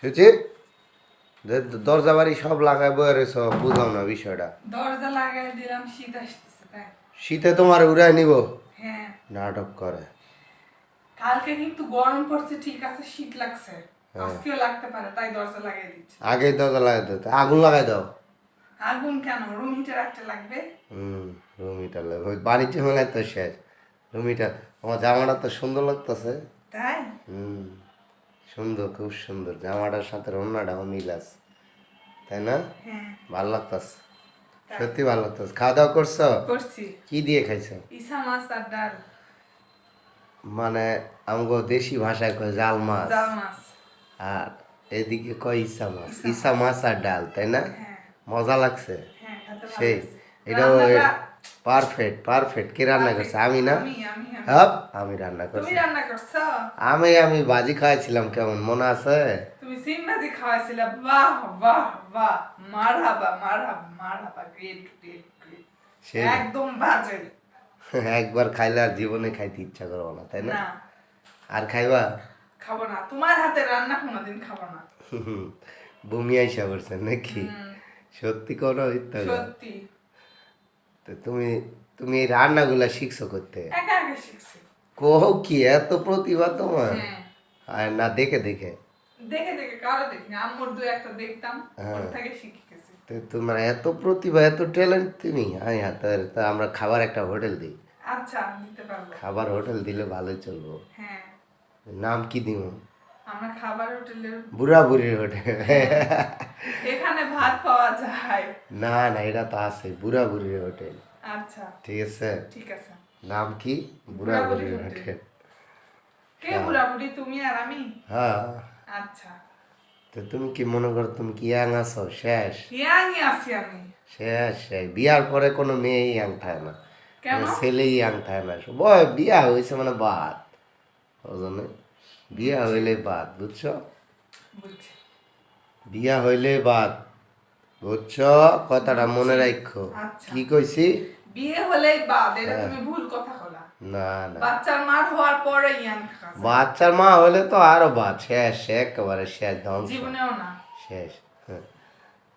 সুচি দরজা বাড়ি সব লাগাই বয়ে রেছ, বুঝলাম না বিষয়টা। দরজা লাগাই দিলাম, শীত আসতেছে তাই। শীতে তোমার উড়াই নিব? হ্যাঁ, নাটক করে। কালকে কিন্তু গরম পড়ছে, ঠিক আছে, শীত লাগছে, হ্যাঁ। আজকেও লাগতে পারে, তাই দরজা লাগাই দিচ্ছি। আগেই দরজা লাগাই দাও, আগুন লাগাই দাও। আগুন কেন, রুম হিটার একটা লাগবে। রুম হিটার লাগবে, ওই বাণিজ্য মেলায় তো শেষ রুম হিটার। আমার জামাটা তো সুন্দর লাগতেছে। তাই সুন্দর, খুব সুন্দর জামাটার সাথে রান্নাটাও মিল আছে, তাই না? হ্যাঁ, ভালো লাগতেছে, তাই। সত্যি ভালো লাগতেছে। খাওয়া দাওয়া করছো? করছি। কি দিয়ে খাইছো? ইসা মাছ আর ডাল। মানে আমগো দেশি ভাষায় কয় জাল মাছ, জাল মাছ। আর এদিকে কয় ইসা মাছ। ইসা ইসা মাছ। মাছ আর ডাল, তাই না? হ্যাঁ, মজা লাগছে হ্যাঁ, খেতে ভালো সেই। লাগছে। এটাও রান্নাটা পারফেক্ট পারফেক্ট। কে রান্না করছে? আমি না? আমি। হ্যাঁ, আমি রান্না তুমি করছি। রান্না করছো? আমি বাজি খাওয়াইছিলাম, কেমন মনে আছে? তুমি সিম ভাজি খাওয়াইছিলে, বাহ বাহ বাহ, মারহাবা মারহাবা মারহাবা, গ্রেট গ্রেট গ্রেট। সেই একদম বাজে একবার খাইলে আর জীবনে খাইতে ইচ্ছা করবো না, তাই না? না। আর খাইবা? খাবো না, তোমার হাতে রান্না কোনোদিন খাবো না। বমি আইসা করছে নাকি? সত্যি কোনো ইত্যা? সত্যি। তো তুমি তুমি এই রান্নাগুলা শিখছো করতে? একা একা শিখছি। কও কি, এত প্রতিভা তোমার? হ্যাঁ, আর না দেখে দেখে? দেখে দেখে কারো দেখিনি, আম্মুর দুই একটা দেখতাম, ওর থেকে শিখে গেছি। তো তোমার এত প্রতিভা, এত ট্যালেন্ট তুমি? হ্যাঁ হ্যাঁ, তা আমরা খাবার একটা হোটেল দিই। আচ্ছা, দিতে পারবো। খাবার হোটেল দিলে ভালোই চলবো। হ্যাঁ, নাম কি দিব? আমরা খাবার হোটেলের। বুড়া বুড়ির হোটেল। এখানে ভাত পাওয়া যায়। না না, এটা তো আছে, বুড়া বুড়ির হোটেল। আচ্ছা, ঠিক আছে, ঠিক আছে। নাম কি? বুড়া বুড়ির হোটেল। হোটেল। কে বুড়া বুড়ি, তুমি আর আমি? হ্যাঁ। আচ্ছা, তো তুমি কি মনে করো তুমি কি ইয়াং আছো? শেষ ইয়াংই আছি আমি। শেষ শেষ। বিয়ার পরে কোনো মেয়ে ইয়াং থাকে না, কেন? কোনো ছেলে ইয়াং থাকে না। বয় বিয়া হয়েছে মানে বাদ, ওজনে বিয়া হইলে বাদ, বুঝছো? বুঝছি। বিয়া হইলে বাদ, বুঝছো? কথাটা মনে রাখো। আচ্ছা। কি কইছি? বিয়ে হলেই বাদ, এটা হ্যাঁ। তুমি ভুল কথা বলা। না না, বাচ্চার মার হওয়ার পরে ইয়াং থাকা যায়। বাচ্চার মা হলে তো আরো বাদ, শেষ একেবারে শেষ, ধ্বংস, জীবনেও না। শেষ। হ্যাঁ।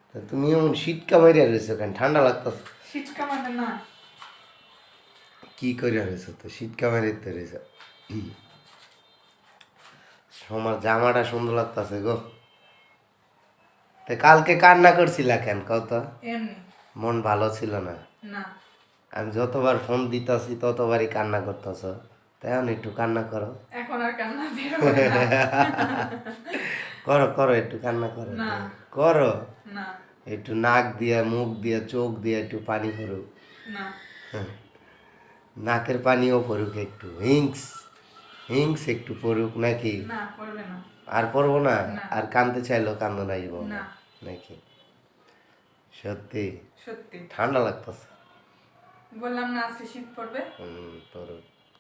তা তুমি এমন শীত কামাইয়া রয়েছো কেন? ঠান্ডা লাগতেছে? শীত কামাতে না। কি করে রয়েছো তো শীত কামাইতে রয়েছো? আমার জামাটা সুন্দর লাগতেছে গো। তা কালকে কান্না করছিলা কেন কত? এমনি। মন ভালো ছিল না? না। আমি যতবার ফোন দিতেছি ততবারই কান্না করতেছ, তাই একটু কান্না করো। এখন আর কান্না বের হবে না। করো করো, একটু কান্না করো। না। করো না। একটু, নাক দিয়া মুখ দিয়া চোখ দিয়া একটু পানি পড়ুক। না। নাকের পানিও পড়ুক একটু, হিংস হিংস একটু পড়ুক নাকি? না, পড়বে না। আর পড়বো না? না। আর কানতে চাইলো কান্দো নাইব না। নাকি? সত্যি সত্যি ঠান্ডা লাগতেছে। বললাম না, আজকে শীত পড়বে। পড়ুক।